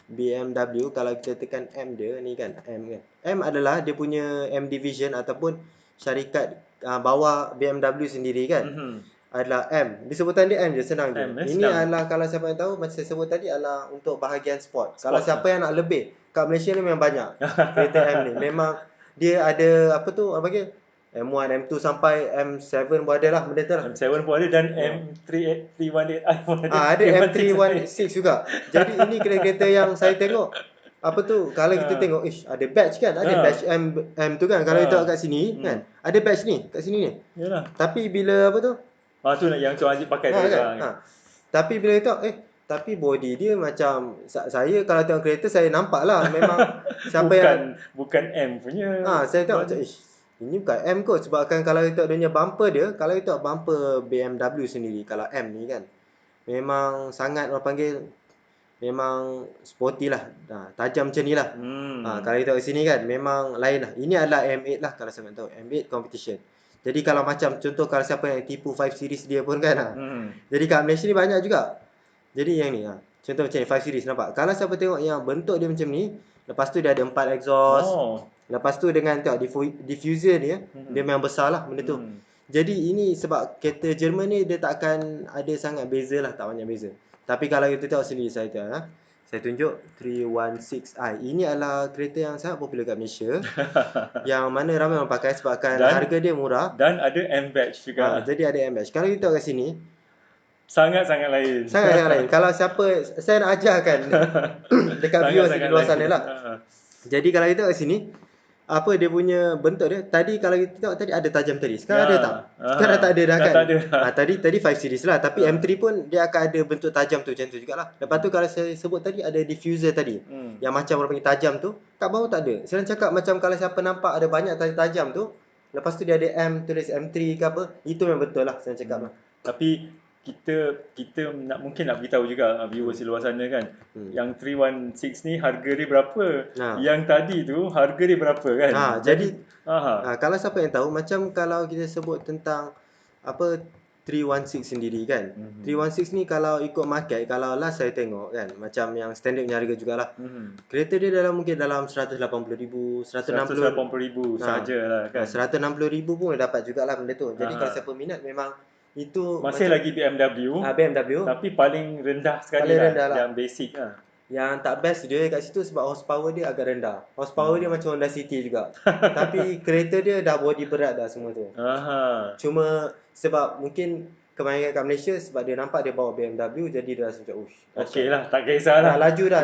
BMW, kalau kita tekan M dia ni kan, M kan. M adalah dia punya M division ataupun syarikat bawah BMW sendiri kan. adalah M. Disebutan dia M je, senang je. M, Ini senang. adalah kalau siapa yang tahu, macam saya sebut tadi adalah untuk bahagian sport. Kalau Sports siapa lah. yang nak lebih, kat Malaysia ni memang banyak kereta M ni. Memang dia ada apa tu, apa ke? M1, M2 sampai M7 pun ada lah benda tu lah. M7 pun ada dan Hmm. M318i pun ada. Ada 316i. M316 juga. Jadi ini kereta-kereta yang saya tengok apa tu, kalau kita tengok, ada badge kan, ada badge M tu kan. Kalau kita tengok kat sini kan, ada badge ni kat sini ni. Yalah. Tapi bila apa tu, Tu yang Tuan Haziq pakai tu. kan. Tapi bila kita tengok, tapi body dia macam saya kalau tengok kereta saya nampak lah memang siapa yang bukan M punya. saya tengok macam ini bukan M kot, sebabkan kalau kita tengok dia punya bumper dia, kalau kita tengok bumper BMW sendiri, kalau M ni kan memang sangat orang panggil memang sporty lah. Tajam macam ni lah. Kalau kita tengok sini kan memang lain lah. Ini adalah M8 lah kalau saya tahu. M8 competition. Jadi kalau macam contoh kalau siapa yang tipu 5 series dia pun kan. Jadi kat Malaysia ni banyak juga. Jadi yang ni contoh macam ni 5 series nampak. Kalau siapa tengok yang bentuk dia macam ni, lepas tu dia ada 4 exhaust. Lepas tu dengan tengok diffuser dia, dia memang besar lah benda tu. Jadi ini sebab kereta Jerman ni dia tak akan ada sangat beza lah, tak banyak beza. Tapi kalau kita tengok sendiri saya tengok, saya tunjuk 316i. Ini adalah kereta yang sangat popular kat Malaysia. Yang mana ramai orang pakai sebabkan harga dia murah. Dan ada M badge juga. Jadi ada M badge. Kalau kita tengok kat sini, sangat-sangat lain. Sangat-sangat lain. Kalau siapa, saya nak ajarkan dekat viewers di luar sana lah. Jadi kalau kita tengok kat sini, apa dia punya bentuk dia, tadi kalau kita tengok tadi ada tajam tadi, sekarang ada tak? Sekarang tak ada dah kan? Tadi 5 series lah, tapi M3 pun dia akan ada bentuk tajam tu, macam tu jugalah. Lepas tu kalau saya sebut tadi ada diffuser tadi, yang macam orang panggil tajam tu, kat bawah tak ada. Saya cakap macam kalau siapa nampak ada banyak tajam tu, lepas tu dia ada M, tulis M3 ke apa, itu memang betul lah saya cakap lah. Tapi kita mungkin nak beritahu juga viewers di luar sana kan, yang 316 ni harga dia berapa, yang tadi tu harga dia berapa kan. Jadi kalau siapa yang tahu, macam kalau kita sebut tentang apa 316 sendiri kan, 316 ni kalau ikut market, kalau last saya tengok kan, macam yang standard punya harga jugalah, kereta dia mungkin dalam 180,000, 180,000 sajalah kan. 160,000 pun dapat jugalah benda tu. Jadi kalau siapa minat memang itu masih lagi BMW, tapi paling rendah sekali lah, yang basic lah. Yang tak best dia kat situ sebab horsepower dia agak rendah. Horsepower dia macam Honda City juga. Tapi kereta dia dah body berat dah semua tu. Cuma sebab mungkin kemahiran kat Malaysia, sebab dia nampak dia bawa BMW, jadi dia rasa macam okey lah, tak kisahlah. Laju dah.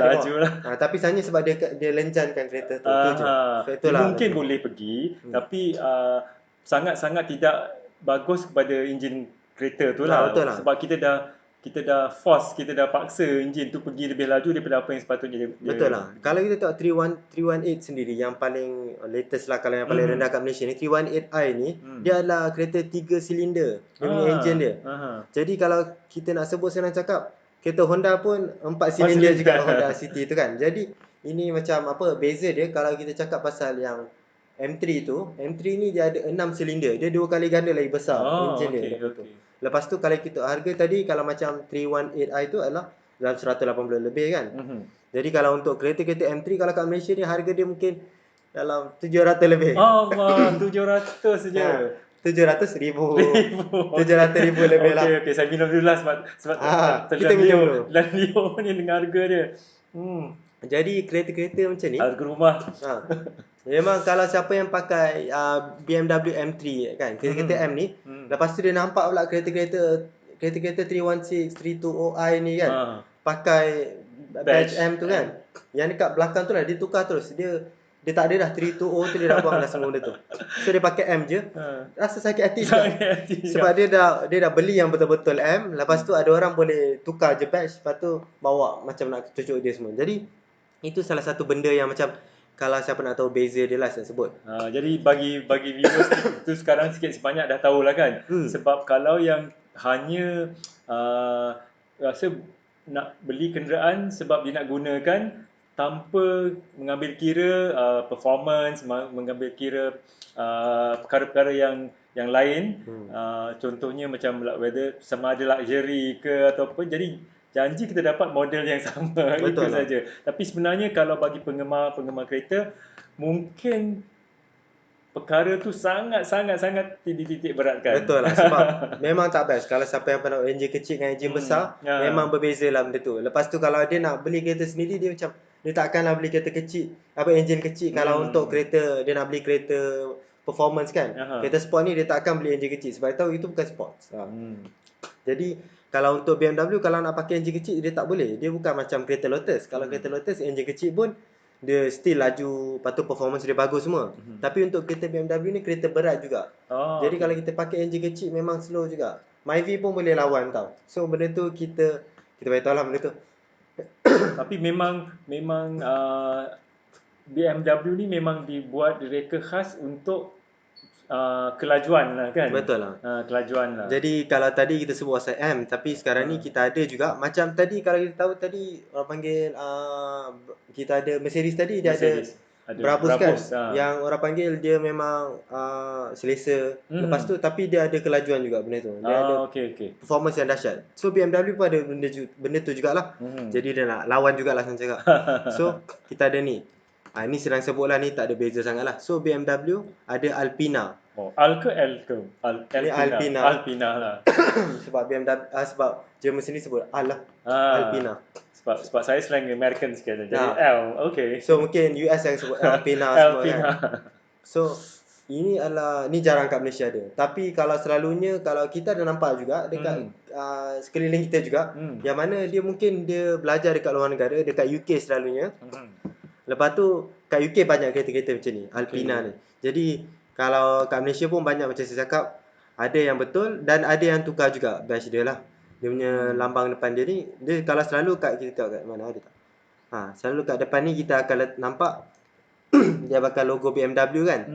Tapi sebenarnya sebab dia lenjankan kereta tu. Tu je. Mungkin boleh pergi, tapi sangat-sangat tidak bagus kepada enjin kereta tu lah. Betul lah. Sebab kita dah force, kita dah paksa enjin tu pergi lebih laju daripada apa yang sepatutnya dia. Betul lah. Kalau kita tengok 318 sendiri, yang paling latest lah, kalau yang paling rendah kat Malaysia ni, 318i ni, dia adalah kereta 3 silinder. Dia punya enjin dia. Jadi kalau kita nak sebut senang cakap, kereta Honda pun 4 silinder juga, Honda City tu kan. Jadi ini macam apa, beza dia kalau kita cakap pasal yang M3 tu, M3 ni dia ada 6 silinder. Dia 2 kali ganda lagi besar enjin dia. Lepas tu kalau kita harga tadi, kalau macam 318i tu adalah dalam 180 lebih kan. Jadi kalau untuk kereta-kereta M3 kalau kat Malaysia ni, harga dia mungkin dalam 700 lebih. Allah, 700 saja. 700,000. 700,000 lebih lah. Okey, saya minum dulu lah sebab kita minum dulu. Dan Leo ni dengan harga dia. Jadi kereta-kereta macam ni, harga rumah. memang kalau siapa yang pakai BMW M3 kan, kereta-kereta M ni, lepas tu dia nampak pula kereta-kereta 316, 320i ni kan, pakai badge M tu kan, yang dekat belakang tu lah dia tukar terus. Dia tak ada dah 320 tu, dia dah buang dah semua benda tu. So dia pakai M je. Rasa sakit hati juga. Sebab dia dah beli yang betul-betul M, lepas tu ada orang boleh tukar je badge, lepas tu bawa macam nak cucuk dia semua. Jadi itu salah satu benda yang macam, kalau siapa nak tahu beza dia lah saya sebut. Jadi bagi viewers tu sekarang sikit sebanyak dah tahulah kan. Sebab kalau yang hanya rasa nak beli kenderaan sebab dia nak gunakan tanpa mengambil kira performance, mengambil kira perkara-perkara yang lain, contohnya macam whether sama ada luxury ke atau apa, jadi janji kita dapat model yang sama. Itu saja. Tapi sebenarnya kalau bagi penggemar kereta, mungkin perkara tu sangat titik beratkan. Betul lah, sebab memang tak best. Kalau siapa yang pernah enjin kecil dengan enjin besar, Ya. memang berbeza lah benda tu. Lepas tu kalau dia nak beli kereta sendiri, dia macam dia takkanlah beli kereta kecil, apa enjin kecil kalau untuk kereta dia nak beli kereta performance kan. Aha. Kereta sport ni dia takkan beli enjin kecil sebab dia tahu itu bukan sport. Hmm. Jadi kalau untuk BMW kalau nak pakai enjin kecil dia tak boleh. Dia bukan macam kereta Lotus. Kalau kereta Lotus enjin kecil pun dia still laju, lepas tu performance dia bagus semua. Tapi untuk kereta BMW ni kereta berat juga. Oh, Jadi kalau kita pakai enjin kecil memang slow juga. Myvi pun boleh lawan tau. So benda tu kita beritahu lah benda tu. Tapi memang BMW ni memang dibuat direka khas untuk kelajuan lah kan. Betul lah. Kelajuan lah. Jadi kalau tadi kita sebut pasal M, tapi sekarang ni kita ada juga macam tadi kalau kita tahu tadi orang panggil kita ada Mercedes tadi dia Mercedes. ada Brabus kan, ha. yang orang panggil dia memang selesa. Lepas tu tapi dia ada kelajuan juga benda tu. Dia ada okey. performance yang dahsyat. So BMW pun ada benda tu jugalah. Jadi dia nak lawan jugalah senang cakap. So kita ada ni. Ni sedang sebut lah, ni tak ada beza sangat lah. So BMW ada Alpina. Oh, Al ke L ke? Alpina. Alpina lah. Sebab BMW sebab Jerman sini sebut Al lah. Alpina. Sebab saya slang American sikit jadi L. Okay. So mungkin US yang sebut Alpina semua kan. So ini jarang kat Malaysia ada. Tapi kalau selalunya kalau kita ada nampak juga dekat sekeliling kita juga, yang mana dia mungkin dia belajar dekat luar negara, dekat UK selalunya. Lepas tu kat UK banyak kereta-kereta macam ni, Alpina ni. Jadi kalau kat Malaysia pun banyak macam saya cakap, ada yang betul dan ada yang tukar juga badge dia lah. Dia punya lambang depan dia ni, dia kalau selalu kat kita tengok kat mana ada tak? Selalu kat depan ni kita akan nampak dia bakal logo BMW kan.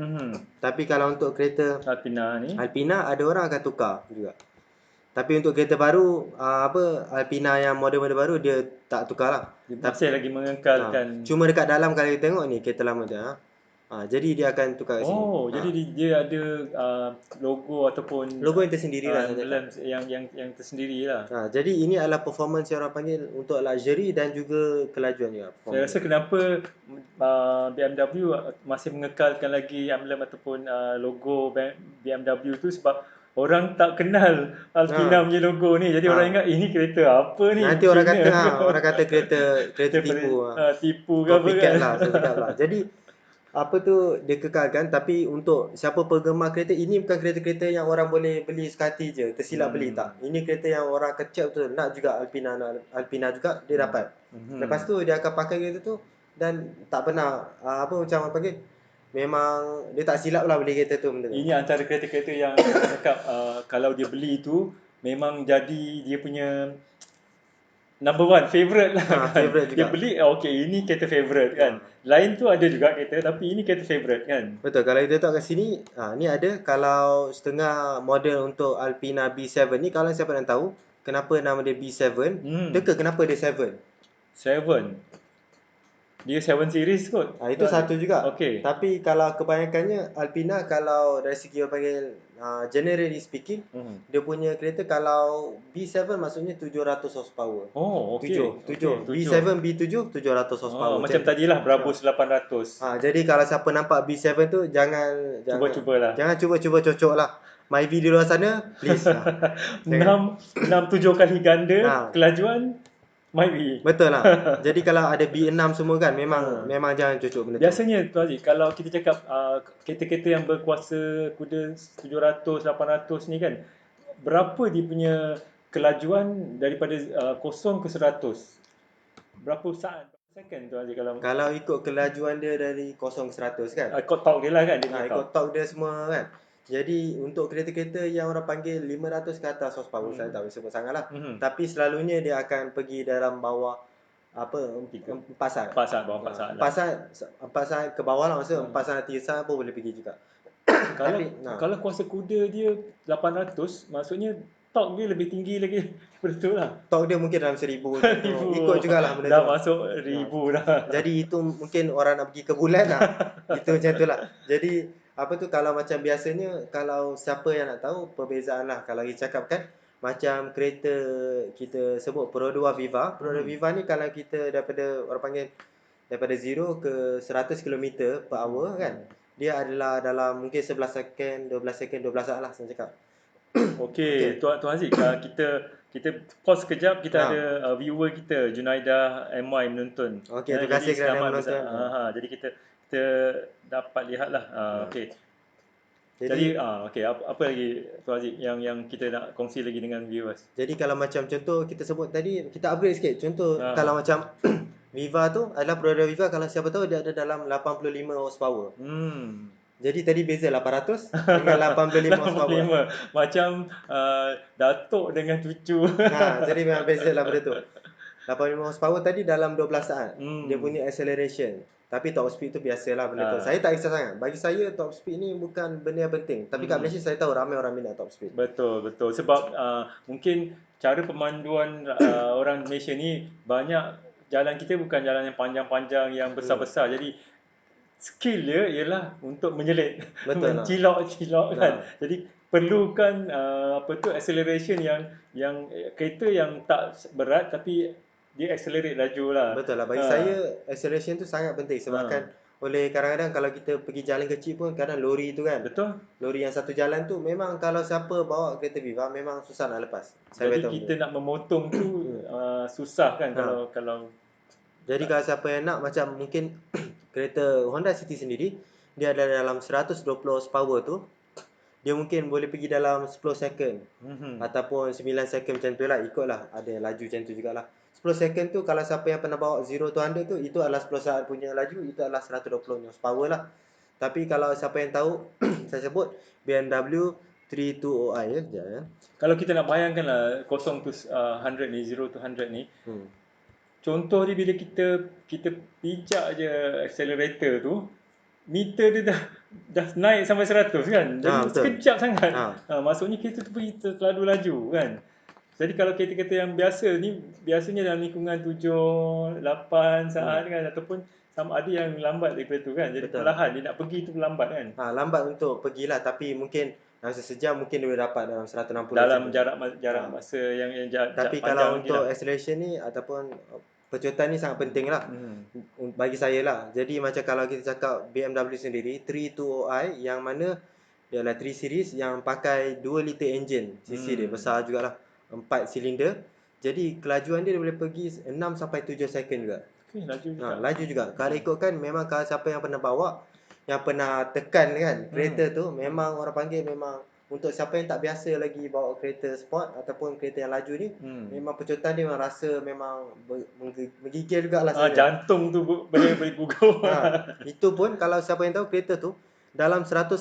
Tapi kalau untuk kereta Alpina ada orang akan tukar juga. Tapi untuk kereta baru Alpina yang model-model baru dia tak tukar lah. Masih lagi mengekalkan. Cuma dekat dalam kalau kita tengok ni kereta lama dia. Jadi dia akan tukar kat sini. Jadi dia ada logo ataupun logo yang tersendiri lah yang tersendiri lah. Jadi ini adalah performance yang orang panggil untuk luxury dan juga kelajuan juga. Saya rasa kenapa BMW masih mengekalkan lagi emblem ataupun logo BMW tu sebab orang tak kenal Alpina punya logo ni. Jadi orang ingat ini kereta apa ni? Nanti orang kata kereta tipu. Tipu ke apa kan? Lah. Jadi apa tu dia kekalkan, tapi untuk siapa penggemar kereta ini bukan kereta-kereta yang orang boleh beli sekali je tersilap beli, tak. Ini kereta yang orang kecil betul nak juga Alpina juga dia dapat. Lepas tu dia akan pakai kereta tu dan tak pernah macam apa panggil, memang dia tak silap lah beli kereta tu benda tu. Ini antara kereta-kereta yang cakap kalau dia beli tu memang jadi dia punya number one, favourite lah kan. Favourite juga. Dia beli, ini kereta favourite kan. Lain tu ada juga kereta, tapi ini kereta favourite kan. Betul, kalau kita tengok kat sini, ni ada, kalau setengah model untuk Alpina B7 ni, kalau siapa nak tahu, kenapa nama dia B7, kenapa dia 7? 7? Dia 7 series kot. Itu satu juga. Okay. Tapi kalau kebanyakannya Alpina, kalau dari segi orang panggil generally speaking, dia punya kereta kalau B7 maksudnya 700 horsepower. Oh, okey. 7. B7, B7 700 horsepower. Macam tadilah Brabus 800. Jadi kalau siapa nampak B7 tu jangan cuba-cubalah. Jangan cuba-cuba cocok lah. Myvi di luar sana, please. 6-7 kali ganda kelajuan Myvi. Betul lah. Jadi kalau ada B6 semua kan memang jangan cocok benda tu. Biasanya Tuan Haji, kalau kita cakap kereta-kereta yang berkuasa kuda 700, 800 ni kan, berapa dia punya kelajuan daripada 0 ke 100? Berapa saat? Second Tuan Haji kalau ikut kelajuan dia dari 0 ke 100 kan. Ikut torque dia lah kan. Ikut torque dia semua kan. Jadi untuk kereta-kereta yang orang panggil 500 ke atas horsepower, saya tak boleh sebut sangat lah. Tapi selalunya dia akan pergi dalam bawah 4 saat. 4 saat, bawah 4 saat lah. 4 saat ke bawah lah, maksudnya 4 saat 3 saat pun boleh pergi juga. Kalau kuasa kuda dia 800, maksudnya torque dia lebih tinggi lagi daripada tu lah. Torque dia mungkin dalam 1000. Ikut jugalah benda tu. Dah masuk 1000 dah. Jadi itu mungkin orang nak pergi ke bulan lah. Itu macam tu lah. Jadi kalau macam biasanya, kalau siapa yang nak tahu perbezaan lah, kalau kita cakap kan macam kereta kita sebut Pro 2 Viva. Pro 2 Viva ni kalau kita daripada 0 ke 100 km per hour kan, dia adalah dalam mungkin 11 second, 12 second, 12 saat lah saya cakap. Okey, Okey. Tuan Haziq, kita pause sekejap, kita ada Ha. viewer kita Junaidah MY menonton. Okey, terima kasih Jadi kerana selamat menonton. jadi kita dapat lihatlah. Okey. Jadi Jadi okey, apa lagi Tuan Haziq yang kita nak kongsi lagi dengan viewers? jadi kalau macam contoh kita sebut tadi, kita upgrade sikit. Contoh kalau Ha. macam Viva tu adalah produk Viva, kalau siapa tahu dia ada dalam 85 horsepower. Hmm. Jadi tadi beza 800 dengan 85 horsepower. 85. Macam datuk dengan cucu. Jadi memang beza lah benda tu. 85 horsepower tadi dalam 12 saat. Dia Hmm. punya acceleration. Tapi top speed tu biasalah benda tu. Ah. Saya tak kisah sangat. Bagi saya top speed ni bukan benda yang penting. Tapi kat Malaysia saya tahu ramai orang minat top speed. Betul. Sebab mungkin cara pemanduan orang Malaysia ni banyak jalan kita bukan jalan yang panjang-panjang yang besar-besar. Jadi skill dia ialah untuk menyelit, Betul lah. mencilok-cilok kan. Jadi perlukan acceleration yang kereta yang tak berat tapi dia accelerate laju lah. Betul lah. Bagi saya acceleration tu sangat penting. Sebabkan oleh kadang-kadang kalau kita pergi jalan kecil pun kadang lori tu kan. Betul. Lori yang satu jalan tu memang kalau siapa bawa kereta Viva memang susah nak lepas. Saya Jadi beritahu kita nak memotong tu susah kan kalau Jadi kalau siapa yang nak macam mungkin kereta Honda City sendiri, dia ada dalam 120 horsepower tu, dia mungkin boleh pergi dalam 10 second ataupun 9 second macam tu lah, ikutlah ada laju macam tu jugalah. 10 second tu kalau siapa yang pernah bawa 0 to 100 tu, itu adalah 10 saat punya laju, itu adalah 120 horsepower lah. Tapi kalau siapa yang tahu, saya sebut BMW 32OI ya, sekejap ya. Kalau kita nak bayangkan lah 0 to 100 ni, 0 to 100 ni, contoh dia bila kita pijak je accelerator tu, meter dia dah naik sampai 100 kan. Jadi sekejap sangat. Maksudnya kereta tu pergi terlalu laju kan. Jadi kalau kereta-kereta yang biasa ni biasanya dalam lingkungan 7 8 saat kan, ataupun sama ada yang lambat daripada tu kan. Jadi perlahan dia nak pergi tu lambat kan. Lambat untuk pergilah, tapi mungkin dalam sejam mungkin dia boleh dapat dalam 160 dalam jarak masa yang tapi kalau untuk acceleration ni ataupun percotan ni sangat penting lah bagi saya lah. Jadi macam kalau kita cakap BMW sendiri 32OI yang mana ialah 3 series yang pakai 2 liter engine, cc dia besar jugalah, 4 silinder. Jadi kelajuan dia boleh pergi 6 sampai 7 second juga. Laju juga. Kalau ikutkan memang kalau siapa yang pernah bawa, yang pernah tekan kan kereta tu, memang orang panggil memang untuk siapa yang tak biasa lagi bawa kereta sport ataupun kereta yang laju ni, memang percotan dia memang rasa memang menggigil jugalah saya. Jantung tu boleh gugur. Itu pun kalau siapa yang tahu kereta tu dalam 180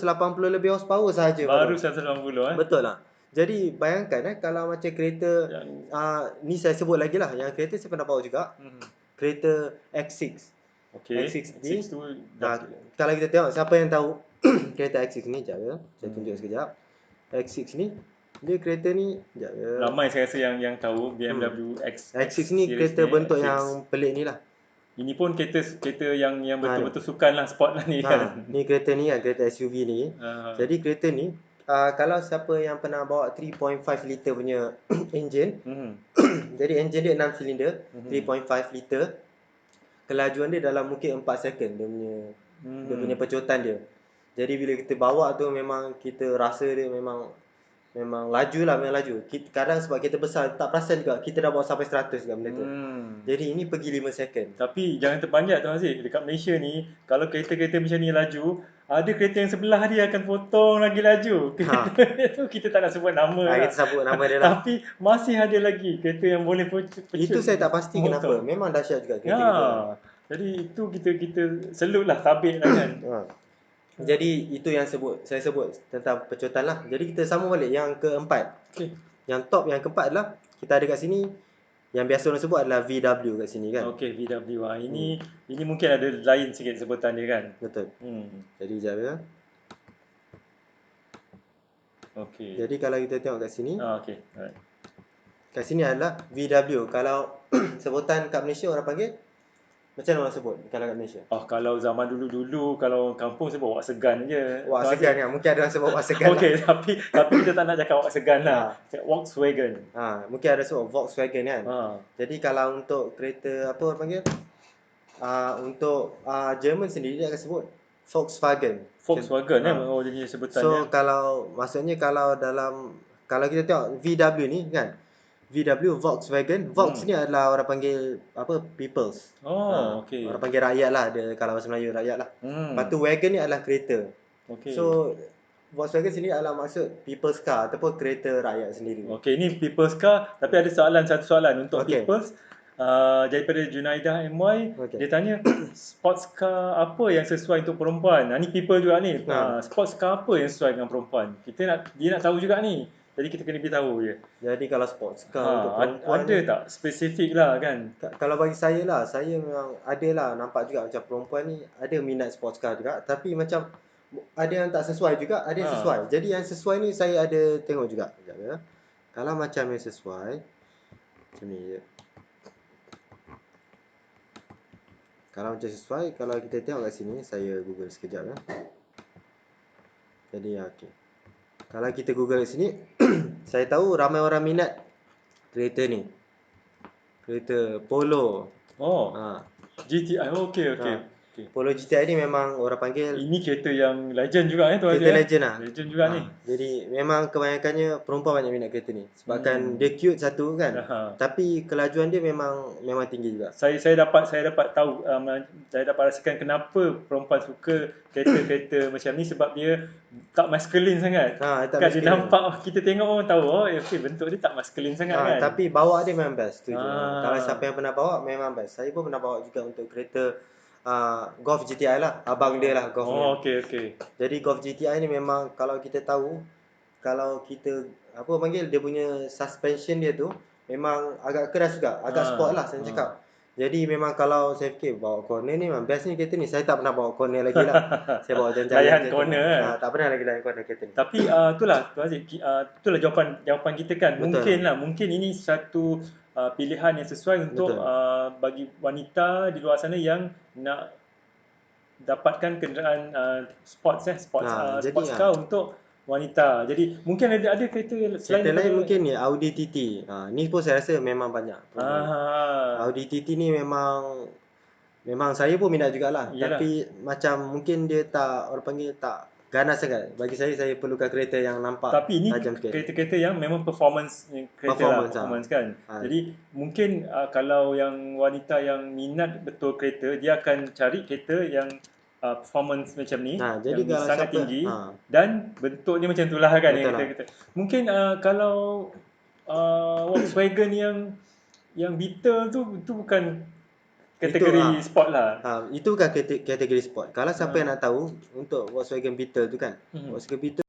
lebih horsepower sahaja. Baru 180 Betul lah. Jadi bayangkan kalau macam kereta ni saya sebut lagi lah, yang kereta saya pernah bawa juga, kereta X6. X6 ni kalau kita tengok siapa yang tahu kereta X6 ni, sekejap ya, saya tunjuk sekejap. X6 ni dia kereta ni, sekejap ya, ramai saya rasa yang tahu BMW X6 ni kereta bentuk yang pelik ni lah. Ini pun kereta yang betul-betul sukan lah, sport lah ni kan. Ni kereta ni kan, kereta SUV ni. Jadi kereta ni kalau siapa yang pernah bawa 3.5 liter punya engine, jadi engine dia 6 silinder, 3.5 liter, kelajuan dia dalam mungkin 4 second dia punya percotan dia. Jadi bila kita bawa tu memang kita rasa dia memang laju lah, memang laju. Kadang sebab kita besar tak perasan juga, kita dah bawa sampai 100 juga benda tu. Jadi ini pergi 5 second. Tapi jangan terpanjat Tuan Haziq, dekat Malaysia ni kalau kereta-kereta macam ni laju, ada kereta yang sebelah dia akan potong lagi laju. Itu kita tak nak sebut nama lah. Kita sebut nama dia lah. Tapi masih ada lagi kereta yang boleh pecut. Itu saya tak pasti kenapa. Memang dahsyat juga kereta itu. Jadi itu kita selut lah, tabik lah kan. Jadi itu yang saya sebut tentang percotan lah. Jadi kita sambung balik yang keempat. Yang top, yang keempat adalah kita ada kat sini, yang biasa orang sebut adalah VW kat sini kan. VW. Ini mungkin ada lain sikit sebutan dia kan. Betul. Jadi sekejap ya. Jadi kalau kita tengok kat sini, alright. Kat sini adalah VW. Kalau sebutan kat Malaysia orang panggil, macam mana orang sebut kalau kat Malaysia? Kalau zaman dulu kalau kampung sebut wak segan je. Wak segan kan. Mungkin ada orang sebut wak segan. Tapi kita tak nak cakap wak segan lah. Volkswagen. Mungkin ada sebut Volkswagen kan. Jadi kalau untuk kereta apa orang panggil? Untuk Jerman sendiri dia akan sebut Volkswagen. Volkswagen Ha. oh jadi sebutannya. So maksudnya kalau kita tengok VW ni kan, VW Volkswagen, Volks ni adalah orang panggil apa, peoples. Oh, okey. Orang panggil rakyat lah, dia kalau bahasa Melayu rakyat lah. Lepas tu wagon ni adalah kereta. Okey. So Volkswagen sini adalah maksud people's car ataupun kereta rakyat sendiri. Okey, ni people's car tapi ada satu soalan untuk Okey. people's daripada Junaidah MY. Okey. Dia tanya sports car apa yang sesuai untuk perempuan. Ni people juga ni. Sports car apa yang sesuai dengan perempuan? Dia nak tahu juga ni. Jadi kita kena beritahu je. Jadi kalau sports car untuk perempuan ada tak spesifik lah kan? Kalau bagi saya lah, saya memang ada lah nampak juga macam perempuan ni ada minat sports car juga, tapi macam ada yang tak sesuai juga, ada yang sesuai. Jadi yang sesuai ni saya ada tengok juga. Sekejap ya. Kalau macam yang sesuai macam ni je. Kalau macam sesuai, kalau kita tengok kat sini, saya google sekejap ya. Jadi okey. Kalau kita google kat sini, saya tahu ramai orang minat kereta ni. Kereta Polo. GTI. Okey. Polo GTI ni memang orang panggil, ini kereta yang legend juga tu. kereta legend lah. Legend juga ni. Jadi memang kebanyakannya perempuan banyak minat kereta ni. Sebabkan dia cute satu kan. Tapi kelajuan dia memang tinggi juga. Saya dapat tahu, saya dapat rasakan kenapa perempuan suka kereta-kereta macam ni, sebab dia tak maskulin sangat. Tak kan maskulin. Dia nampak, kita tengok orang tahu okey, bentuk dia tak maskulin sangat kan. Tapi bawa dia memang best tu je. Kalau siapa yang pernah bawa memang best. Saya pun pernah bawa juga untuk kereta Golf GTI lah. Abang dia lah Golf ni. Okey. Jadi Golf GTI ni memang kalau kita tahu, kalau kita apa panggil, dia punya suspension dia tu memang agak keras juga, agak sport lah saya cakap. Jadi memang kalau saya fikir bawa corner ni memang best ni kereta ni. Saya tak pernah bawa corner lagi lah. Saya bawa jalan-jalan layan corner kan. Tak pernah lagi layan corner kereta ni. Tapi itulah Tuan Aziz, itulah jawapan kita kan. Betul. Mungkin ini satu pilihan yang sesuai untuk bagi wanita di luar sana yang nak dapatkan kenderaan sports car untuk wanita. Jadi mungkin ada kereta selain kereta lain mungkin ni Audi TT. Ni pun saya rasa memang banyak. Audi TT ni memang saya pun minat jugalah. Tapi macam mungkin dia tak, orang panggil tak ganas sangat. Bagi saya perlukan kereta yang nampak tapi ini tajam sikit. kereta-kereta yang memang performance kan. Jadi mungkin kalau yang wanita yang minat betul kereta, dia akan cari kereta yang performance macam ni, jadi yang sangat siapa, tinggi dan bentuknya macam itulah kan. Mungkin kalau Volkswagen yang Beetle tu bukan kategori sport lah. Itu bukan kategori sport. Kalau siapa yang nak tahu untuk Volkswagen Beetle tu kan, Volkswagen Beetle